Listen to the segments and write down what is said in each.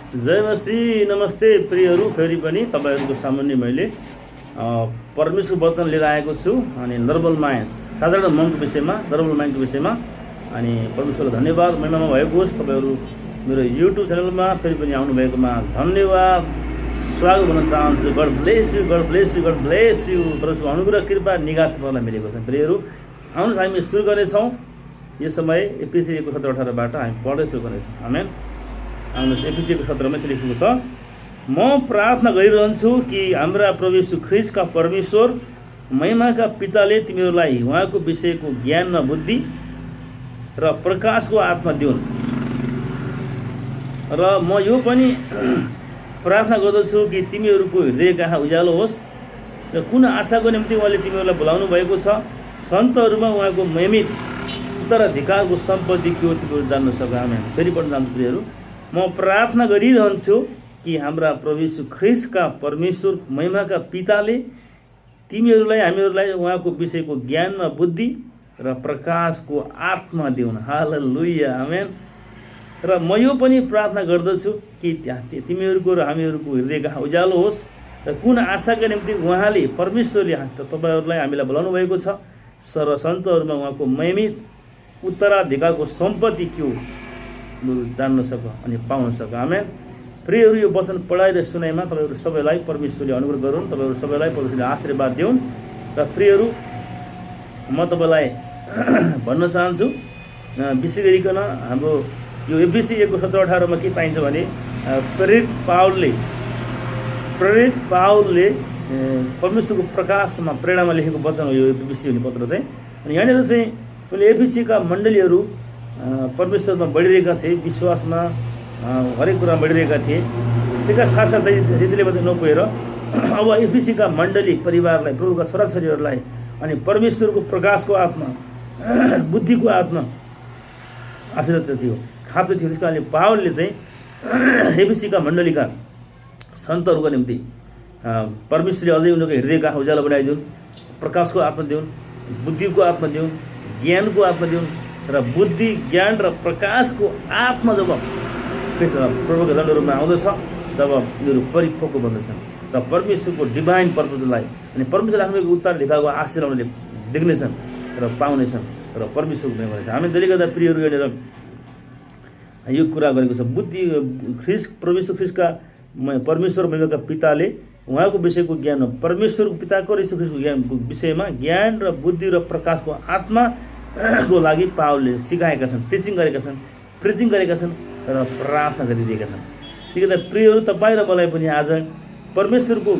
जय मसीह। नमस्ते प्रियहरू, फेरि पनि तपाईँहरूको सामुन्ने मैले परमेश्वरको वचन लिएर आएको छु। अनि नर्मल माइन्ड, साधारण मनको विषयमा, नर्मल माइन्डको विषयमा। अनि परमेश्वरलाई धन्यवाद, महिमामा भएको होस्। तपाईँहरू मेरो युट्युब च्यानलमा फेरि पनि आउनुभएकोमा धन्यवाद, स्वागत गर्न चाहन्छु। God bless you, God bless you, God bless you. परमेश्वरको अनुग्रह, कृपा, निगाह तपाईँलाई मिलेको छ। प्रियहरू, आउनुहोस् हामी सुरु गर्नेछौँ। यो समय एफिसी 1:17-18बाट हामी पढ्दै सुरु गर्नेछौँ। आमेन। आउनुहोस्, एफिसी 1:17मा चाहिँ लेखेको छ, म प्रार्थना गरिरहन्छु कि हाम्रा प्रभु यीशु ख्रीष्टका परमेश्वर महिमाका पिताले तिमीहरूलाई उहाँको विषयको ज्ञानमा बुद्धि र प्रकाशको आत्मा दिउन्। र म यो पनि प्रार्थना गर्दछु कि तिमीहरूको हृदय कहाँ उज्यालो होस् र कुन आशाको निम्ति उहाँले तिमीहरूलाई बोलाउनु भएको छ, सन्तहरूमा उहाँको महिमित उत्तराधिकारको सम्पत्ति के हो तिमीहरू जान्न सक। आमेन। फेरि पढ्न जान्छु प्रियहरू, म प्रार्थना गरिरहन्छु कि हाम्रा प्रभु यीशु ख्रीष्टका परमेश्वर महिमाका पिताले तिमीहरूलाई हामीहरूलाई उहाँको विषयको ज्ञानमा बुद्धि र प्रकाशको आत्मा दिउन्। हालेलुया, आमेन। र म यो पनि प्रार्थना गर्दछु कि तिमीहरूको र हामीहरूको हृदय कहाँ उज्यालो होस् र कुन आशाका निम्ति उहाँले परमेश्वरले तपाईँहरूलाई हामीलाई बोलाउनु भएको छ, सन्तहरूमा उहाँको महिमित उत्तराधिकारको सम्पत्ति के हो जान्न सक अनि पाउन सक। आमेन। प्रियहरू, यो वचन पढाइ र सुनाइमा तपाईँहरू सबैलाई परमेश्वरले अनुग्रह गरून्, तपाईँहरू सबैलाई परमेश्वरले आशीर्वाद दिउन्। र प्रियहरू, म तपाईँलाई भन्न चाहन्छु, विशेष गरिकन हाम्रो यो एफिसी 1:17-18मा के पाइन्छ भने प्रेरित पावलले परमेश्वरको प्रकाशमा प्रेरणामा लेखेको वचन हो यो एफिसी भन्ने पत्र चाहिँ। अनि यहाँनिर चाहिँ उनले एफिसीका मण्डलीहरू परमेश्वरमा बढिरहेका थिए, विश्वासमा हरेक कुरामा बढिरहेका थिए। त्यसका साथसाथै त्यतिले मात्रै नपुगेर अब एफिसीका मण्डली परिवारलाई, प्रभुका छोराछोरीहरूलाई अनि परमेश्वरको प्रकाशको आत्मा, बुद्धिको आत्मा आफित थियो, खाँचो थियो। त्यस कारणले पावलले चाहिँ एफिसीका मण्डलीका सन्तहरूको निम्ति परमेश्वरले अझै उनीहरूको हृदय कहाँ उज्यालो बनाइदिउन्, प्रकाशको आत्मा दिउन्, बुद्धिको आत्मा दिउन्, ज्ञानको आत्मा दिउन्। र बुद्धि, ज्ञान र प्रकाशको आत्मा जब प्रभुको दण्डहरूमा आउँदछ तब यिनीहरू परिपक्व बन्दछन् र परमेश्वरको डिभाइन पर्पजलाई अनि परमेश्वर राख्नुको उत्तराधिकारको आशीर्वाद उनीहरूले देख्नेछन् र पाउनेछन् र परमेश्वरको प्रेम गर्नेछन्। हामी त्यसले गर्दा प्रियहरू यहाँनिर यो कुरा गरेको छ, बुद्धि परमेश्वर ख्रीष्टका परमेश्वर महिमाका पिताले उहाँको विषयको ज्ञान, परमेश्वरको पिताको र यीशु ख्रीष्टको ज्ञानको विषयमा ज्ञान र बुद्धि र प्रकाशको आत्मा को लागि पावलले सिकाएका छन्, टिचिङ गरेका छन्, प्रिचिङ गरेका छन् र प्रार्थना गरिदिएका छन्। त्यही गर्दा प्रियहरू, तपाईँ र मलाई पनि आज परमेश्वरको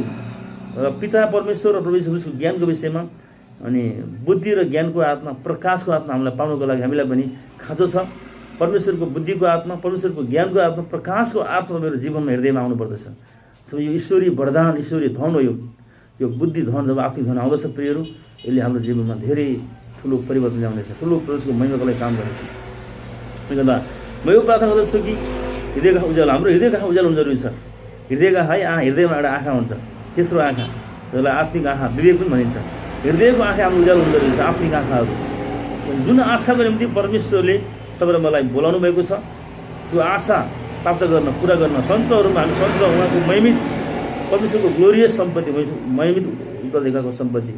पिता परमेश्वर र प्रभु यीशु ख्रीष्टको ज्ञानको विषयमा अनि बुद्धि र ज्ञानको आत्मा, प्रकाशको आत्मा हामीलाई पाउनको लागि हामीलाई पनि खाँचो छ। परमेश्वरको बुद्धिको आत्मा, परमेश्वरको ज्ञानको आत्मा, प्रकाशको आत्मा मेरो जीवनमा हृदयमा आउनुपर्दछ। यो ईश्वरीय वरदान, ईश्वरीय धन हो। यो बुद्धि धन जब आफ्नो धन आउँदछ प्रियहरू, यसले हाम्रो जीवनमा धेरै ठुलो परिवर्तन ल्याउनेछ, ठुलो परमेश्वरको महिमाको लागि काम गर्नेछ। त्यसले गर्दा म यो प्रार्थना गर्दछु कि हृदय कहाँ उज्यालो, हाम्रो हृदय कहाँ उज्यालो हुनु जरुरी छ। हृदय कहाँ है, हृदयमा एउटा आँखा हुन्छ, तेस्रो आँखा, जसलाई आत्मिक आँखा, विवेक पनि भनिन्छ। हृदयको आँखा हाम्रो उज्यालो हुनु जरुरी छ, आत्मिक आँखाहरू। जुन आशाको निम्ति परमेश्वरले तपाईँ र मलाई बोलाउनु भएको छ, त्यो आशा प्राप्त गर्न, पुरा गर्न सन्तहरूमा हामी सन्त उहाँको महिमित परमेश्वरको ग्लोरियस सम्पत्ति, महिमित उत्तराधिकारको सम्पत्ति,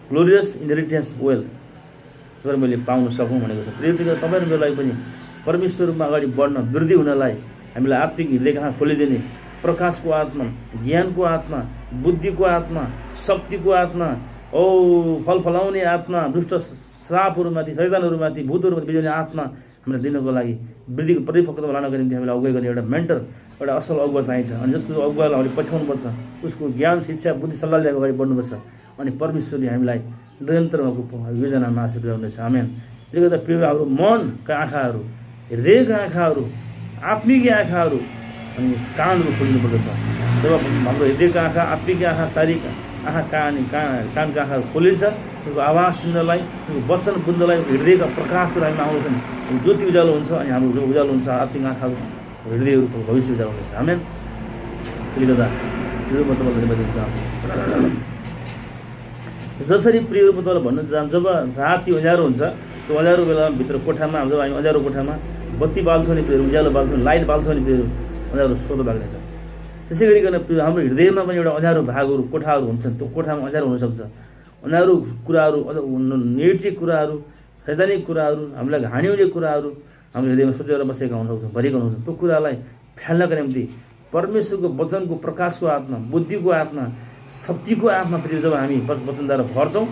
ग्लोरियस इनहेरिटेन्स वेल्थ तर मैले पाउन सकौँ भनेको छ। प्रिय तपाईँ र मेरो लागि पनि परमेश्वरमा अगाडि बढ्न, वृद्धि हुनलाई हामीलाई आत्मिक हृदय कहाँ खोलिदिने प्रकाशको आत्मा, ज्ञानको आत्मा, बुद्धिको आत्मा, शक्तिको आत्मा, फल फलाउने आत्मा, दुष्ट श्रापहरूमाथि, शैतानहरूमाथि, भूतहरूमाथि बिजाउने आत्मा हामीलाई दिनको लागि, वृद्धिको परिपक्वता लानको निम्ति हामीलाई अगुवाई गर्ने एउटा मेन्टर, एउटा असल अगुवा चाहिन्छ। अनि जस्तो अगुवालाई हामीले पछ्याउनुपर्छ, उसको ज्ञान, शिक्षा, बुद्धि, सल्लाह लिएर अगाडि बढ्नुपर्छ। अनि परमेश्वरले हामीलाई निरन्तर योजनामा आशीर्वाद ल्याउनेछ। आमेन। त्यसले गर्दा प्रिय, हाम्रो मनका आँखाहरू, हृदयका आँखाहरू, आत्मिक आँखाहरू अनि कानहरू खोलिनुपर्दछ। जब हाम्रो हृदयका आँखा, आत्मिक आँखा, शारीरिक आँखा, कानका आँखाहरू खोलिन्छ, त्यसको आवाज सुन्नलाई, त्यसको वचन बुझ्नलाई हृदयका प्रकाशहरू हामीमा आउँछन्, ज्योति उज्यालो हुन्छ अनि हाम्रो उज्यालो हुन्छ, आत्मिक आँखाहरू, हृदयहरूको भविष्य उज्यालो हुनेछ। आमेन। त्यसले गर्दा यो म तपाईँलाई धन्यवाद दिन चाहन्छु। जसरी प्रियहरू म तपाईँलाई भन्न चाहन्छु, जब राति उज्यालो हुन्छ, त्यो उज्यालो बेलामा भित्र कोठामा, जब हामी उज्यालो कोठामा बत्ती बाल्छौँ नि प्रियहरू, उज्यालो बाल्छौँ, लाइट बाल्छौँ नि प्रियहरू, अँध्यारो स्वतः भाग्नेछ। त्यसै गरिकन हाम्रो हृदयमा पनि एउटा अँध्यारो भागहरू कोठाहरू हुन्छन्। त्यो कोठामा अँध्यारो हुनसक्छ। अँध्यारो कुराहरू, नेगेटिभ कुराहरू, सैद्धान्तिक कुराहरू, हामीलाई हानिउने कुराहरू हाम्रो हृदयमा सोचेर बसेका हुनसक्छौँ, भरिएका हुन्छन्। त्यो कुरालाई फ्याल्नका निम्ति परमेश्वरको वचनको प्रकाशको आत्मा, बुद्धिको आत्मा, शक्तिको आत्माप्रति जब हामी वचनद्वारा भर्छौँ,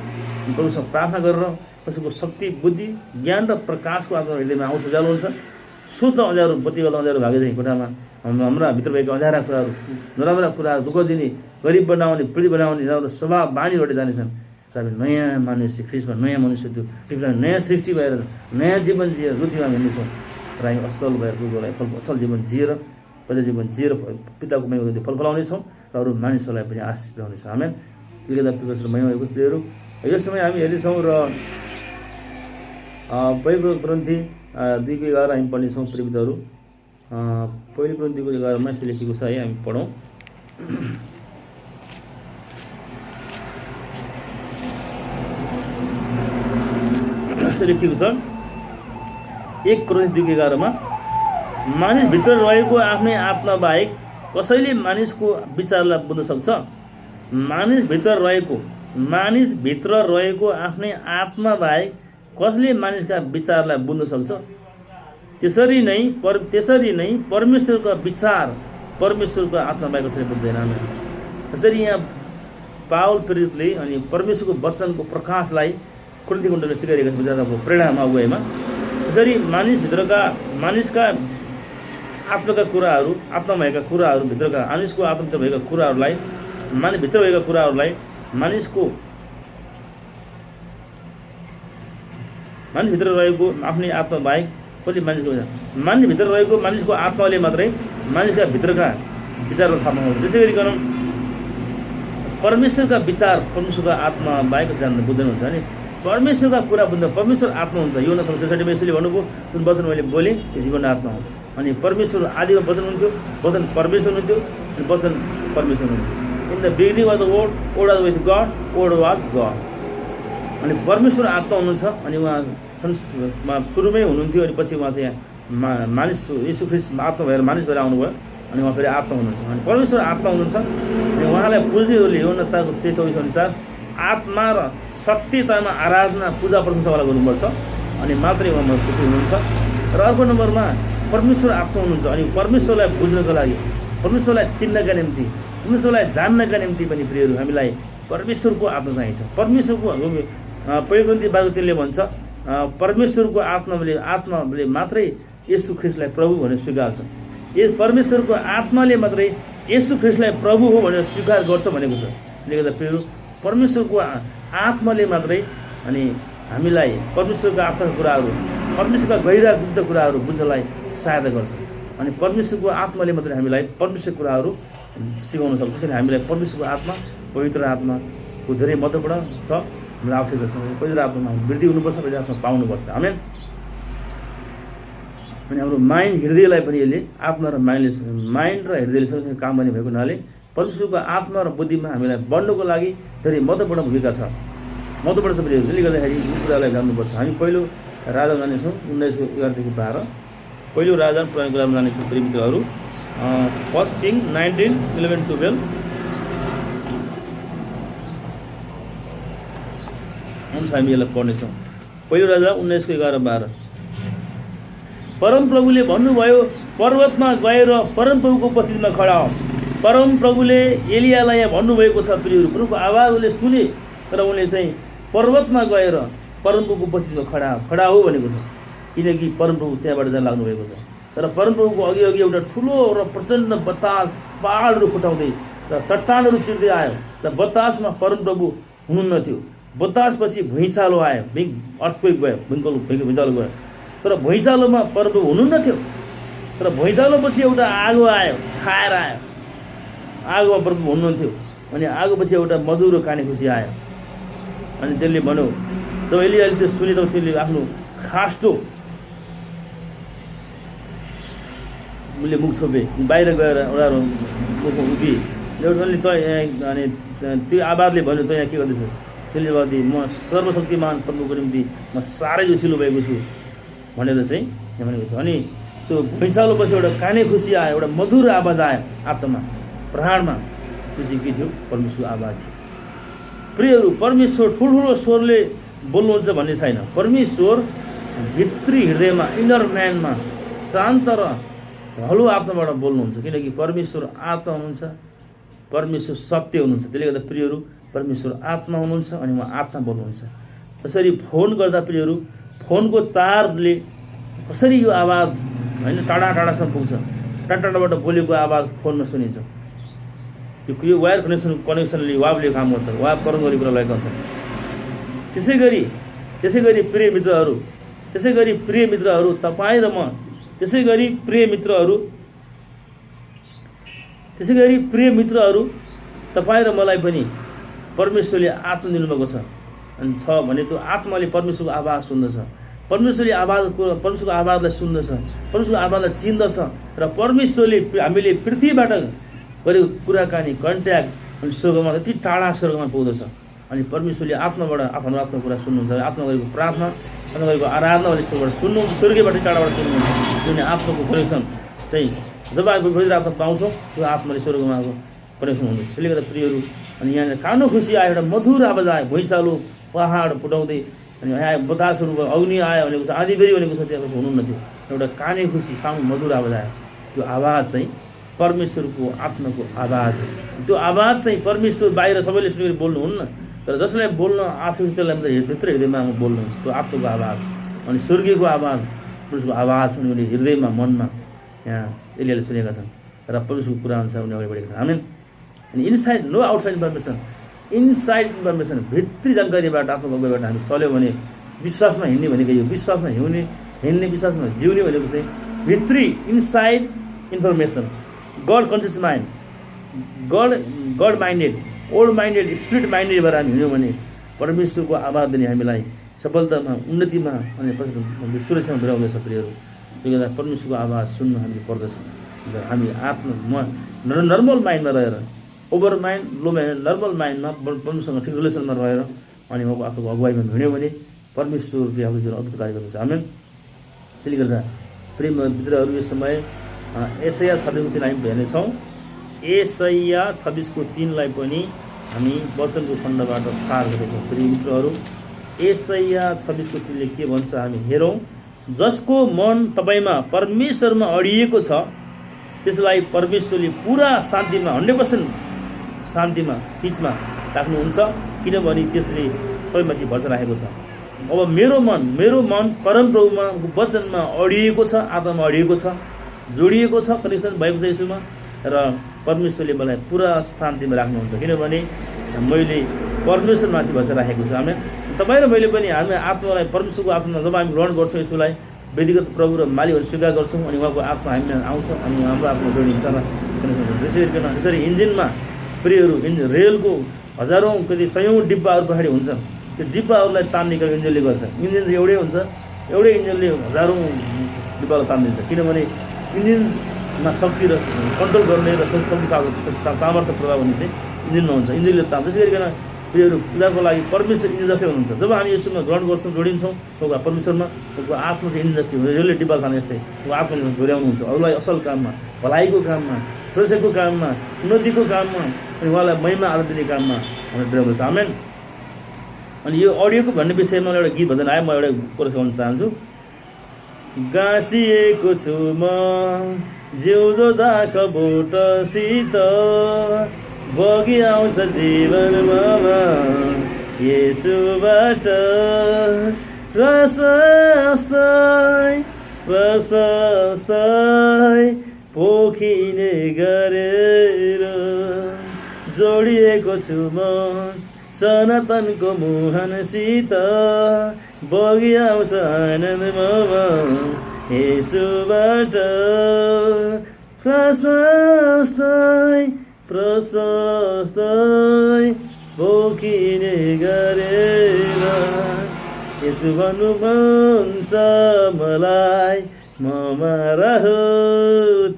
प्रभुसँग प्रार्थना गरेर कसैको शक्ति, बुद्धि, ज्ञान र प्रकाशको आत्मा हृदयमा आउँछ, उज्यालो हुन्छ। शुद्ध अँध्यारो, बत्ती बेला अँध्यारो भागेदेखि कोठामा हाम्रा भित्र भएका अँध्यारा कुराहरू, नराम्रा कुराहरू, दुःख दिने, गरिब बनाउने, पीडित बनाउने नराम्रो स्वभाव बानीबाट जानेछन्। र हामी नयाँ मानिस ख्रिस्टमा नयाँ मनुष्य, त्यो ख्रिस्टमा नयाँ सृष्टि भएर नयाँ जीवन जिएर रुतिमा हामी हिँड्नेछौँ। र हामी असल भएर प्रभुलाई असल जीवन जिएर, पहिलो जीवन जिएर पिताको महिमाको फल फलाउनेछौँ र अरू मानिसहरूलाई पनि आशिष पुर्याउनेछौँ। आमेन। त्यसले गर्दा परमेश्वर महिमाको प्रियहरू, यो समय हामी हेर्नेछौँ र पहिलो ग्रन्थी 2:11 हामी पढ्नेछौँ। प्रियहरू, पहिलो ग्रन्थीको 11मा यसो लेखेको छ है, हामी पढौँ। यसो लेखेको छ 1 Corinthians 2:11मा, मानिसभित्र रहेको आफ्नै आत्मा बाहेक कसैले मानिसको विचारलाई बुझ्न सक्छ? मानिसभित्र रहेको आफ्नै आत्मा बाहेक कसले मानिसका विचारलाई बुझ्न सक्छ? त्यसरी नै परमेश्वरको विचार परमेश्वरको आत्मा बाहेक कसैले बुझ्दैन। त्यसरी यहाँ पावल प्रेरितले अनि परमेश्वरको वचनको प्रकाशलाई कोरिन्थी मण्डलीले सिकाइरहेका छन् विचारको प्रेरणामा अगुवाईमा। त्यसरी मानिसका आत्माका कुराहरू, आत्मा भएका कुराहरू, भित्रका मानिसको आत्माभित्र भएका कुराहरूलाई, भित्र भएका कुराहरूलाई मानिसभित्र रहेको आफ्नै आत्मा बाहेक कसले मानिसभित्र रहेको मानिसको आत्माले मात्रै मानिसका भित्रका विचारहरू थाहा पाउँछ। त्यसै गरिकन परमेश्वरका विचार परमेश्वरको आत्मा बाहेक जान्न बुझ्दैन हुन्छ। अनि परमेश्वरका कुरा बुझ्दा परमेश्वर आत्मा हुन्छ। यो नसक्छ। त्यसरी यसले भन्नुभयो, जुन वचन मैले बोलेँ त्यो जीवन आत्मा हो। अनि परमेश्वर आदिमा वचन हुन्थ्यो, वचन परमेश्वर हुन्थ्यो, अनि वचन परमेश्वर हुन्थ्यो। In the beginning was the word, word was with God, word was God. अनि परमेश्वर आत्मा हुनुहुन्छ। अनि उहाँ सुरुमै हुनुहुन्थ्यो, अनि पछि उहाँ चाहिँ मानिस यीशु ख्रीष्ट आत्मा भएर मानिस भएर आउनुभयो, अनि उहाँ फेरि आत्मा हुनुहुन्छ। अनि परमेश्वर आत्मा हुनुहुन्छ। अनि उहाँलाई पुज्नेहरूले यूहन्ना 4:23 अनुसार आत्मा र सत्यतामा आराधना, पूजा प्रशंसावाला गर्नुपर्छ, अनि मात्रै उहाँमा खुसी हुनुहुन्छ। र अर्को नम्बरमा परमेश्वर आत्मा हुनुहुन्छ। अनि परमेश्वरलाई बुझ्नको लागि, परमेश्वरलाई चिन्नका निम्ति, परमेश्वरलाई जान्नका निम्ति पनि प्रियहरू हामीलाई परमेश्वरको आत्मा चाहिन्छ। परमेश्वरको पहिलो ग्रन्थी 12:3ले भन्छ, परमेश्वरको आत्माले मात्रै येशू ख्रीष्टलाई प्रभु भनेर स्वीकार्छ। परमेश्वरको आत्माले मात्रै येशू ख्रीष्टलाई प्रभु हो भनेर स्वीकार गर्छ भनेको छ। त्यसले गर्दा प्रियहरू, परमेश्वरको आत्माले मात्रै अनि हामीलाई परमेश्वरको आत्माका कुराहरू, परमेश्वरका गहिरायुक्त कुराहरू बुझ्नलाई सहायता गर्छ। अनि परमेश्वरको आत्माले मात्रै हामीलाई परमेश्वरको कुराहरू सिकाउन सक्छ। किन हामीलाई परमेश्वरको आत्मा, पवित्र आत्माको धेरै महत्त्वपूर्ण छ, हामीलाई आवश्यकता छ। पवित्र आत्मामा वृद्धि हुनुपर्छ, पवित्र आत्मा पाउनुपर्छ। आमेन। अनि हाम्रो माइन्ड, हृदयलाई पनि यसले आत्मा र माइन्ड र हृदयले सँगसँगै काम गर्ने भएको हुनाले परमेश्वरको आत्मा र बुद्धिमा हामीलाई बढ्नुको लागि धेरै महत्त्वपूर्ण भूमिका छ, महत्त्वपूर्ण छ। त्यसले गर्दाखेरि यो कुरालाई जान्नुपर्छ। हामी पहिलो राजा जानेछौँ 19:11-12। पहिलो राजा पुरानो कुरामा जानेछौँ प्रिय मित्रहरू। 1 Kings 19:11-12। हामी यसलाई पढ्नेछौँ। पहिलो राजा 19:11-12। परमप्रभुले भन्नुभयो, पर्वतमा गएर परमप्रभुको उपस्थितिमा खडा हो। परमप्रभुले एलियालाई यहाँ भन्नुभएको छ प्रियहरू। प्रभुको आवाज उसले सुने, तर उनले चाहिँ पर्वतमा गएर परमप्रभुको उपस्थितिमा खडा हो भनेको छ। किनकि परमप्रभु त्यहाँबाट जान लाग्नुभएको छ। तर परमप्रभुको अघि एउटा ठुलो र प्रचण्ड बतास पहाडहरू फुटाउँदै र चट्टानहरू चिर्दै आयो, र बतासमा परमप्रभु हुनुहुन्न थियो। बतासपछि भुइँचालो आयो, बिग अर्थक्वेक भयो, भुइँचालो गयो। तर भुइँचालोमा परमप्रभु हुनुहुन्न थियो। तर भुइँचालोपछि एउटा आगो आयो, खाएर आयो। आगोमा परमप्रभु हुनुहुन्थ्यो। अनि आगोपछि एउटा मधुरो काने खुसी आयो। अनि त्यसले भन्यो, जब एलियाले त्यो सुने तब त्यसले आफ्नो खास्टो उसले मुख छोपे, बाहिर गएर उनीहरू उभि उनले अनि त्यो आवाजले भन्यो, त यहाँ के गर्दैछस्? त्यसले गर्दा म सर्वशक्तिमान प्रभुको निम्ति म साह्रै जोसिलो भएको छु भनेर चाहिँ यहाँ भनेको छ। अनि त्यो भुइँचालोपछि एउटा काने खुसी आयो, एउटा मधुर आवाज आयो आत्मामा, प्राणमा। त्यो चाहिँ के थियो? परमेश्वरको आवाज थियो। प्रियहरू, परमेश्वर ठुल्ठुलो स्वरले बोल्नुहुन्छ भन्ने छैन। परमेश्वर भित्री हृदयमा, इनर म्यानमा शान्त र हलो आत्माबाट बोल्नुहुन्छ, किनकि परमेश्वर आत्मा हुनुहुन्छ, परमेश्वर सत्य हुनुहुन्छ। त्यसले गर्दा प्रियहरू, परमेश्वर आत्मा हुनुहुन्छ अनि उहाँ आत्मा बोल्नुहुन्छ। त्यसरी फोन गर्दा प्रियहरू, फोनको तारले कसरी यो आवाज होइन टाढा टाढासम्म पुग्छ, टाढा टाढाबाट बोलेको आवाज फोनमा सुनिन्छ। यो वायर कनेक्सनले वाबले काम गर्छ, वाब करन गरी कुरा लगेको हुन्छ। त्यसै गरी प्रिय मित्रहरू तपाईँ र म, त्यसै गरी प्रिय मित्रहरू तपाईँ र मलाई पनि परमेश्वरले आत्मा दिनुभएको छ अनि छ भने त्यो आत्माले परमेश्वरको आवाज सुन्दछ, परमेश्वरको आवाजलाई सुन्दछ, परमेश्वरको आवाजलाई चिन्दछ र परमेश्वरले हामीले पृथ्वीबाट गरेको कुराकानी, कन्ट्याक्ट अनि स्वर्गमा यति टाढा स्वर्गमा पुग्दछ। अनि परमेश्वरले आत्माबाट आफ्नो कुरा सुन्नुहुन्छ, आत्मा गरेको प्रार्थना, आत्मा गरेको आराधना स्वर्गबाट सुन्नुहुन्छ, स्वर्गीयबाट टाढाबाट सुन्नुहुन्छ। किनभने आत्माको कनेक्सन चाहिँ जब हामी पवित्र आत्मा पाउँछौँ त्यो आत्माले स्वर्गमा कनेक्सन हुँदछ। त्यसले गर्दा प्रियहरू, अनि यहाँनिर कानो खुसी आयो, एउटा मधुर आवाज आयो, भुइँचालो पहाड फुटाउँदै, अनि यहाँ बतासहरू अग्नि आयो भनेको छ, आँधीबेहरी भनेको छ, त्यहाँ हुनुहुन्न थियो। एउटा काने खुसी साउन्ड मधुर आवाज आयो। त्यो आवाज चाहिँ परमेश्वरको आत्माको आवाज हो। त्यो आवाज चाहिँ परमेश्वर बाहिर सबैले सुनेर बोल्नुहुन्न, तर जसलाई बोल्न आफू त्यसलाई भित्र हृदयमा बोल्नुहुन्छ। त्यो आत्माको आवाज अनि स्वर्गीयको आवाज, परमेश्वरको आवाज उनीहरूले हृदयमा, मनमा यहाँ एलियाले सुनेका छन् र परमेश्वरको कुरा अनुसार उनी अगाडि बढेका छन्। आमेन। अनि inside, no outside information, inside information, भित्री जानकारीबाट, आत्माको अगाडिबाट हामी चल्यो भने विश्वासमा हिँड्ने भनेको यो, विश्वासमा हिँड्ने विश्वासमा जिउने भनेको चाहिँ भित्री inside information. God conscious mind, God minded, old minded, spirit minded भएर हामी हिँड्यौँ भने परमेश्वरको आवाज दिने हामीलाई सफलतामा, उन्नतिमा अनि सुरक्षामा पुर्याउँदैछ। प्रियहरू, त्यो गर्दा परमेश्वरको आवाज सुन्न हामीले पर्दछ। हामी आत्मा नर्मल माइन्डमा रहेर, ओभर माइन्ड, लो माइन्ड, नर्मल माइन्डमा परमेश्वरसँग ठिक रिलेसनमा रहेर अनि उहाँको आफूको अगुवाईमा हिँड्यो भने परमेश्वरले आफ्नो जीवन अद्भुत कार्य गर्नुहुन्छ। आमेन। त्यसले गर्दा प्रिय मित्रहरू, यो समय एसाया 26:3 हामी हेर्नेछौँ। एसाया 26:3 पनि हामी वचनको खण्डबाट पार गर्नेछौँ। प्रिय मित्रहरू, एसाया 26:3 के भन्छ हामी हेरौँ। जसको मन तपाईँमा परमेश्वरमा अडिएको छ त्यसलाई परमेश्वरले पुरा शान्तिमा, 100% शान्तिमा, पिचमा राख्नुहुन्छ, किनभने त्यसले तपाईँमाथि भरोसा राखेको छ। अब मेरो मन परमप्रभुमा वचनमा अडिएको छ, आत्मामा अडिएको छ, जोडिएको छ, कनेक्सन भएको छ यसोमा, र परमेश्वरले मलाई पुरा शान्तिमा राख्नुहुन्छ, किनभने मैले परमेश्वरमाथि भरोसा राखेको छु। हामी तपाईँ र मैले पनि हामी आत्मालाई, परमेश्वरको आत्मा जब हामी ग्रहण गर्छौँ, यसोलाई व्यक्तिगत प्रभु र मालिकहरू स्वीकार गर्छौँ अनि उहाँको आत्मा हामीमा आउँछ अनि हाम्रो आत्मा जोडिन्छ र कनेक्सन हुन्छ। यसरी इन्जिनमा प्रियहरू, रेलको हजारौँ कति सयौँ डिब्बाहरू पछाडि हुन्छ, त्यो डिब्बाहरूलाई तान्ने काम इन्जिनले गर्छ। इन्जिन चाहिँ एउटै हुन्छ, एउटै इन्जिनले हजारौँ डिब्बालाई तानिदिन्छ, किनभने इन्जिनमा शक्ति र कन्ट्रोल गर्ने र शक्ति सामर्थ्य प्रभाव हुने चाहिँ इन्जिनमा हुन्छ, इन्जिनले तान्छ। त्यसै गरिकन प्रियहरू, पूजाको लागि परमेश्वर इन्जिन जस्तै हुनुहुन्छ। जब हामी यसोमा ग्रहण गर्छौँ, जोडिन्छौँ उहाँको परमेश्वरमा, उहाँको आत्मा चाहिँ इन्जिन जस्तै हुन्छ, यसले डिब्बा ताने जस्तै उहाँको आत्मा डोर्याउनुहुन्छ अरूलाई असल काममा, भलाइको काममा, सुरक्षाको काममा, उन्नतिको काममा अनि उहाँलाई महिमा आदर दिने काममा हामी डोर्याउँदछ। आमेन। अनि यो अडियोको भन्ने विषयमा एउटा गीत भजन आयो, म एउटा कोरस गाउन चाहन्छु। गाँसिएको छु म जिउँदो दाख बोटसित, बगी आउँछ जीवनमा येशूबाट, प्रशस्तै पोखिने गरेर जोडिएको छु म सनातनको मुहानसित, बगी आउँछ आनन्दमा येशूबाट, प्रशस्तै पोखिने गरेर यसो भन्नु मन छ मलाई, ममा रह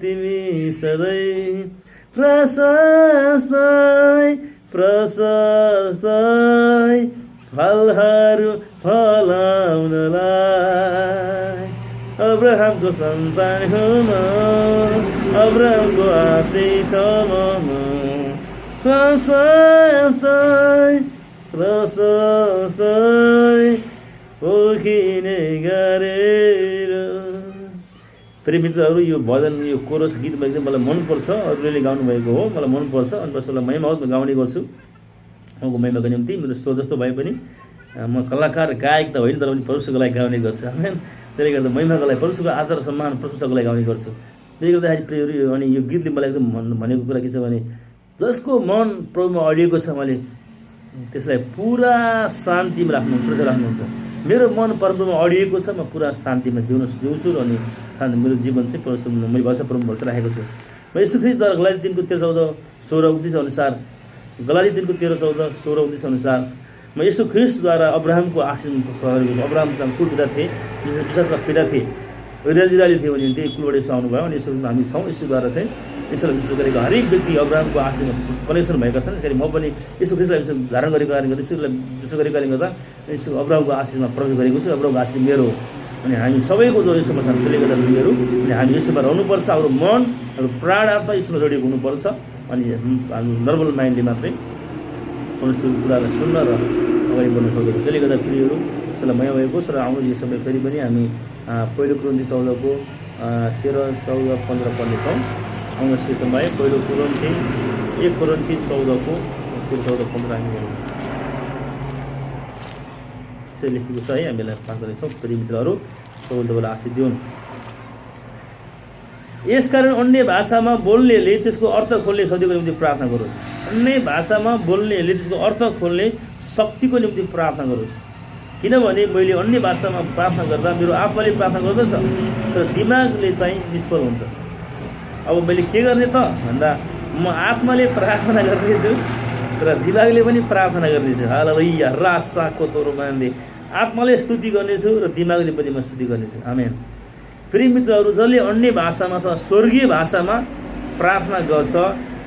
तिमी सधैँ, प्रशस्तै फलहरू फलाउनलाई, अब्राहमको सन्तान हो म, अब्राहमको आशिष म, प्रशस्तै प्रशस्तै पोखिने गरेर। फेरि मित्रहरू, यो भजन, यो कोरस गीतमा एकदम मलाई मनपर्छ, अरूले गाउनुभएको हो, मलाई मनपर्छ। अनि उसलाई महिमा होस्, म गाउने गर्छु उहाँको महिमाको निम्ति। मेरो स्रोत जस्तो भए पनि म कलाकार गायक त होइन, तर पनि परमेश्वरको लागि गाउने गर्छु। आमेन। त्यसले गर्दा महिमाको लागि, परमेश्वरको आदर सम्मान प्रशंसाको लागि गाउने गर्छु। त्यसले गर्दाखेरि प्रियहरू, अनि यो गीतले मलाई एकदम भनेको कुरा के छ भने, जसको मन प्रभुमा अडिएको छ, मैले त्यसलाई पुरा शान्तिमा सुरक्षा राख्नुहुन्छ। मेरो मन परममा अडिएको छ, म पुरा शान्तिमा जिउँछु अनि मेरो जीवन चाहिँ परमेश्वर, मैले भरोसा परम भरोसा राखेको छु। म यीशु ख्रीष्टद्वारा गलाती 3 को 13, 14, 19 अनुसार, गलाती 3 को 13, 14, 16, 19 अनुसार म यीशु ख्रीष्टद्वारा अब्राहमको आशीष गरेको छु। अब्राहम चाहिँ कुल पिता थिए, विश्वासका पिता थिए, इजरायली थियो भने त्यही कुलबाट यसो आउनुभयो। अनि यसो हामी छौँ, यसोद्वारा चाहिँ यसोलाई विश्वास गरेको हरेक व्यक्ति अब्राहमको आशीषमा कनेक्सन भएका छन्। त्यसरी म पनि यीशु ख्रीष्टलाई धारण गरेको कारणले गर्दा, यसोलाई विश्वास गरेको कारणले गर्दा यसो अब्राहमको आशीषमा प्रवेश गरेको छु। अब्राहमको आशीष मेरो हो। अनि हामी सबैको जो यसोमा छन्, त्यसले गर्दा तिमीहरू अनि हामी यसोमा रहनुपर्छ। हाम्रो मन, हाम्रो प्राण, आत्मा यसोमा जोडिएको हुनुपर्छ। अनि हामी नर्मल माइन्डले मात्रै परमेश्वरको कुरालाई सुन्न र अगाडि बढ्न सक्दछ। त्यसले गर्दा प्रियहरू, यसलाई मया भएको छ। र आउनु यो समय फेरि पनि हामी पहिलो कुरिन्थी 14 को 13, 14, 15 पढ्नेछौँ। आउनुहोस् यो समय पहिलो कुरिन्थी 1 कुरिन्थी 14 को 13, 14, 15 हामी हेरौँ। त्यसै लेखेको छ है, हामीलाई पाठ गर्नेछौँ। प्रिय मित्रहरू, प्रभुले तपाईँलाई आशीष दिउन्। यसकारण अन्य भाषामा बोल्नेले त्यसको अर्थ खोल्ने शक्तिको निम्ति प्रार्थना गरोस्। अन्य भाषामा बोल्नेले त्यसको अर्थ खोल्ने शक्तिको निम्ति प्रार्थना गरोस्। किनभने मैले अन्य भाषामा प्रार्थना गर्दा मेरो आत्माले प्रार्थना गर्दछ, तर दिमागले चाहिँ निष्फल हुन्छ। अब मैले के गर्ने त भन्दा, म आत्माले प्रार्थना गर्नेछु र दिमागले पनि प्रार्थना गर्नेछु। हालेलुया, रासाको तोरो मान्दे। आत्माले स्तुति गर्नेछु र दिमागले पनि म स्तुति गर्नेछु। आमेन। प्रिय मित्रहरू, जसले अन्य भाषामा अथवा स्वर्गीय भाषामा प्रार्थना गर्छ,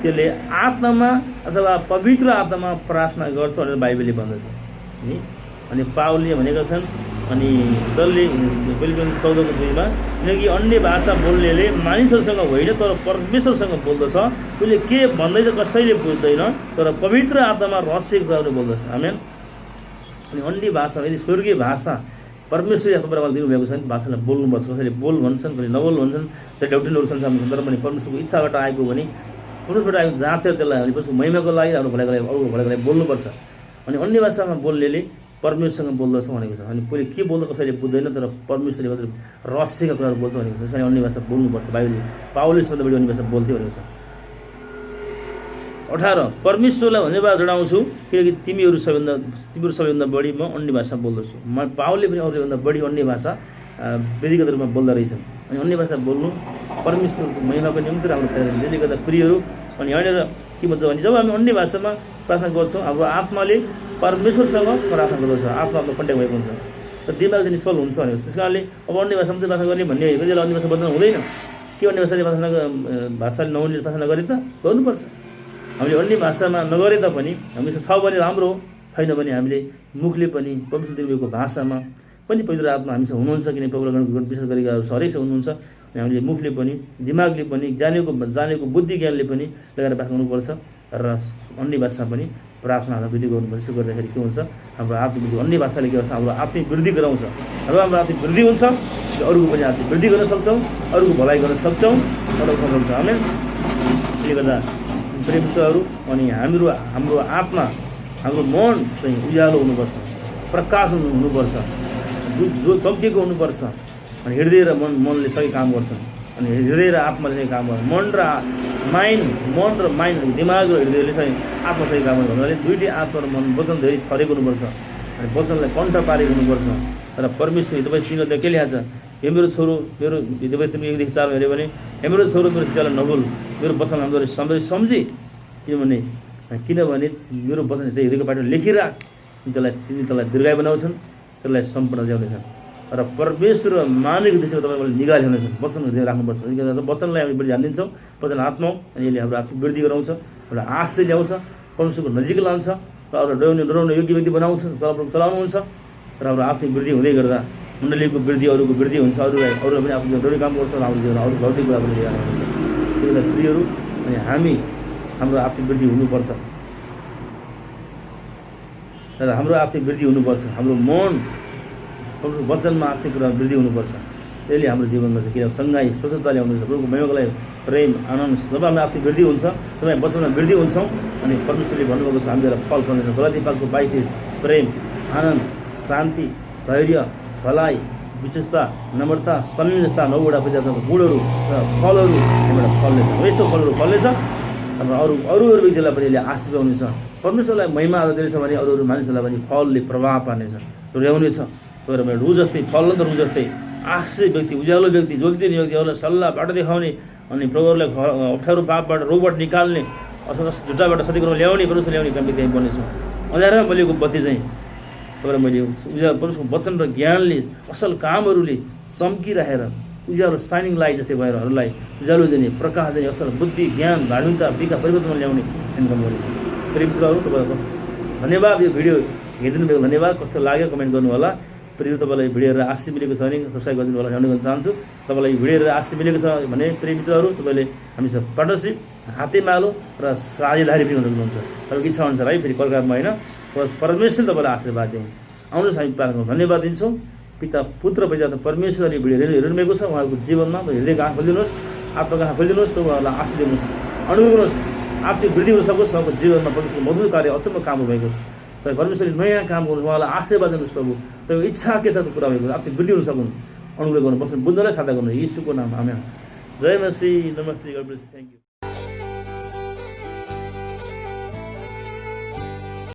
त्यसले आत्मामा अथवा पवित्र आत्मामा प्रार्थना गर्छ भनेर बाइबलले भन्दछ नि। अनि पावलले भनेका छन्, अनि जसले पहिलो 14 को 2 मा, किनकि अन्य भाषा बोल्नेले मानिसहरूसँग होइन तर परमेश्वरसँग बोल्दछ, उसले के भन्दैछ कसैले बुझ्दैन, तर पवित्र आत्मामा रहस्यको कुराहरू बोल्दछ। आमेन। अनि अन्य भाषा, यदि स्वर्गीय भाषा परमेश्वरले तपाईँलाई दिनुभएको छ भने भाषालाई बोल्नुपर्छ। कसैले बोल भन्छन्, कसैले नबोल भन्छन्, तर एउटै संसारमा तर पनि परमेश्वरको इच्छाबाट आएको भने परमेश्वरबाट आएको जाँचेर त्यसलाई हामीले परमेश्वरको महिमाको लागि, हाम्रो भलाइको लागि, अरूको भलाइको लागि बोल्नुपर्छ। अनि अन्य भाषामा बोल्नेले परमेश्वरसँग बोल्दछ भनेको छ। अनि पहिले के बोल्दा कसैले बुझ्दैन, तर परमेश्वरले मात्र रहस्यका कुराहरू बोल्छ भनेको छ। त्यसकारण अन्य भाषा बोल्नुपर्छ। बाइबलले पावलले सबभन्दा बढी अन्य भाषा बोल्थ्यो भनेको छ। 18 परमेश्वरलाई धन्यवाद जनाउँछु, किनकि तिमीहरू सबैभन्दा बढी म अन्य भाषा बोल्दछु। पावलले पनि अरूभन्दा बढी अन्य भाषा विधिगत रूपमा बोल्दा रहेछन्। अनि अन्य भाषा बोल्नु परमेश्वरको महिमाको निम्ति राम्रो फाइदा हुन्छ। त्यसले गर्दा प्रियहरू, अनि यहाँनिर के भन्छ भने, जब हामी अन्य भाषामा प्रार्थना गर्छौँ, हाम्रो आत्माले परमेश्वरसँग प्रार्थना गर्दछ, आत्मा आफ्नो कन्ट्याक्ट भएको हुन्छ र दिमाग चाहिँ निष्फल हुन्छ भनेको छ। त्यस कारणले अब अन्य भाषामा चाहिँ प्रार्थना गर्ने भन्ने होइन, अन्य भाषा बोल्नु हुँदैन। के अन्य भाषाले नहुने प्रार्थना गरे त गर्नुपर्छ। हामीले अन्य भाषामा नगरे तापनि हामीसँग छ भने राम्रो, छैन भने हामीले मुखले पनि परमेश्वर दिनुभएको भाषामा पनि पवित्र आत्मा हामीसँग हुनुहुन्छ। किनकि प्रभुलाई विश्वास गरेका हरेक हुनुहुन्छ। हामीले मुखले पनि दिमागले पनि जानेको बुद्धि ज्ञानले पनि लगाएर प्रार्थना गर्नुपर्छ र अन्य भाषामा पनि प्रार्थना वृद्धि गर्नुपर्छ। यसो गर्दाखेरि के हुन्छ, हाम्रो आत्मिक अन्य भाषाले के गर्छ, हाम्रो आत्मिक वृद्धि गराउँछ। र हाम्रो आत्मिक वृद्धि हुन्छ, अरूको पनि आत्मिक वृद्धि गर्न सक्छौँ, अरूको भलाइ गर्न सक्छौँ, अरूको हुन्छ। आमेन। त्यसले गर्दा प्रेमित्रहरू, अनि हाम्रो आत्मा, हाम्रो मन चाहिँ उज्यालो हुनुपर्छ, प्रकाश हुनुपर्छ, जो चम्केको हुनुपर्छ। अनि हृदय र मनले सही काम गर्छन्। अनि हृदय र आत्माले सही काम गर्छ। मन र माइन्ड, दिमाग र हृदयले चाहिँ आत्मा सही काम गर्छ। भन्नाले दुईटै आत्मा र मन वचन धेरै छरेको हुनुपर्छ। अनि वचनलाई कण्ठ पारेको हुनुपर्छ। र परमेश्वर तपाईँ तिनीहरू त्यहाँ के लेखाएको छ, हे मेरो छोरो, मेरो तपाईँ तिमी 1 देखि 4 हेऱ्यो भने, हे मेरो छोरो, मेरो शिक्षालाई नभुल, मेरो वचन हाम्रो सम्झे। किनभने मेरो वचन हृदयको पाटो लेखिराख, त्यसलाई दीर्घायु बनाउँछन्, त्यसलाई सम्पूर्ण ल्याउनेछन्। र परमेश्वर र मानवीय दृष्टिमा तपाईँले निगाह ल्याउनेछन्। वचन हृदय राख्नुपर्छ। वचनलाई हामी बढी ध्यान दिन्छौँ। वचन आत्मा, अनि यसले हाम्रो आत्मिक वृद्धि गराउँछ, एउटा आशा ल्याउँछ, परमेश्वरको नजिक लान्छ, र अरू डराउन योग्य व्यक्ति बनाउँछ, चलाउनुहुन्छ। र हाम्रो आत्मिक वृद्धि हुँदै गर्दा मण्डलीको वृद्धि, अरूको वृद्धि हुन्छ, अरूलाई पनि आफ्नो जरुरी काम गर्छ, हाम्रो जीवन अरू भौतिक कुरा पनि ल्याएर हुन्छ। त्यही भएर प्रियहरू, अनि हाम्रो आत्मिक वृद्धि हुनुपर्छ र हाम्रो आत्मिक वृद्धि हुनुपर्छ, हाम्रो मन वचनमा आत्मिक कुरा वृद्धि हुनुपर्छ। त्यसले हाम्रो जीवनमा चाहिँ किन सङ्घाइ स्वच्छता ल्याउँदछ, प्रभुको महिमाको लागि प्रेम आनन्द। जब हाम्रो आत्मिक वृद्धि हुन्छ, तब हामी वचनमा वृद्धि हुन्छौँ, अनि परमेश्वरले भन्नुभएको छ हामीलाई फल फल्नेछ। गलाती 5:22 प्रेम, आनन्द, शान्ति, धैर्य, भलाइ, विशेषता, नम्रता, संयम जस्ता 9वटा प्रजातिका गुणहरू र फलहरू हामीबाट फल्नेछ। यस्तो फलहरू फल्नेछ अरू व्यक्तिलाई पनि यसले आशीष पाउनेछ। परमेश्वरलाई महिमा आदर दिनेछ भने अरू मानिसहरूलाई पनि फलले प्रभाव पार्नेछ, ल्याउनेछ। तर रु जस्तै फल र रु जस्तै आश्रित व्यक्ति, उज्यालो व्यक्ति, जोगिदिने व्यक्तिहरूलाई सल्लाह बाटो देखाउने, अनि प्रभुहरूलाई अप्ठ्यारो पापबाट रोगबाट निकाल्ने अथवा झुट्टाबाट सत्यक्रम ल्याउने, परमेश्वर ल्याउने काम व्यक्ति बन्नेछ। अँध्यारोमा बलेको बत्ती चाहिँ तर मैले परमेश्वरको वचन र ज्ञानले, असल कामहरूले चम्किरहेर उज्यालो साइनिङ लाइट जस्तै भएरहरूलाई उज्यालो दिने, प्रकाश दिने, असल बुद्धि, ज्ञान, धार्मिकता, विकास, परिवर्तनमा ल्याउने काम गर्नेछ। प्रिय मित्रहरू, तपाईँहरूको धन्यवाद। यो भिडियो हेरिदिनु भएको धन्यवाद। कस्तो लाग्यो कमेन्ट गर्नु होला। प्रिय तपाईँलाई भिडियो हेरेर आशीष मिलेको छ भने सब्सक्राइब गरिदिनु होला भन्न चाहन्छु। तपाईँलाई भिडियो हेरेर आशीष मिलेको छ भने प्रिय मित्रहरू, तपाईँले हामीसँग पार्टनरसिप, हाते मालो र साझेदारी पनि हुनुहुन्छ। तपाईँको इच्छा अनुसार है, फेरि कलकत्तामा होइन, परमेश्वर तपाईँलाई आशीर्वाद दिउँ। आउनुहोस् हामी प्रार्थना धन्यवाद दिन्छौँ। पिता, पुत्र, पवित्र परमेश्वरले भिडियो हेरिनु भएको छ, उहाँको जीवनमा हृदयको आँखा खोलिदिनुहोस्, आत्माको आँखा खोलिदिनुहोस्, उहाँलाई आशीष दिनुहोस्, अनुग्रह गर्नुहोस्, आर्थिक वृद्धि हुन सकोस्। उहाँको जीवनमा परमेश्वरको मधुर कार्य अचम्म काम भएको छ। तपाईँ परमेश्वरले नयाँ काम गर्नुहोस्, उहाँलाई आशीर्वाद दिनुहोस्। प्रभु तपाईँको इच्छा के छ पुरा भएको, आर्थिक वृद्धि हुन सकुन्, अनुग्रह गर्नु, बस्नु बुझ्नलाई साधा गर्नु, यीशुको नाम आमेन। जय मसीह। नमस्ते, God bless you, thank you.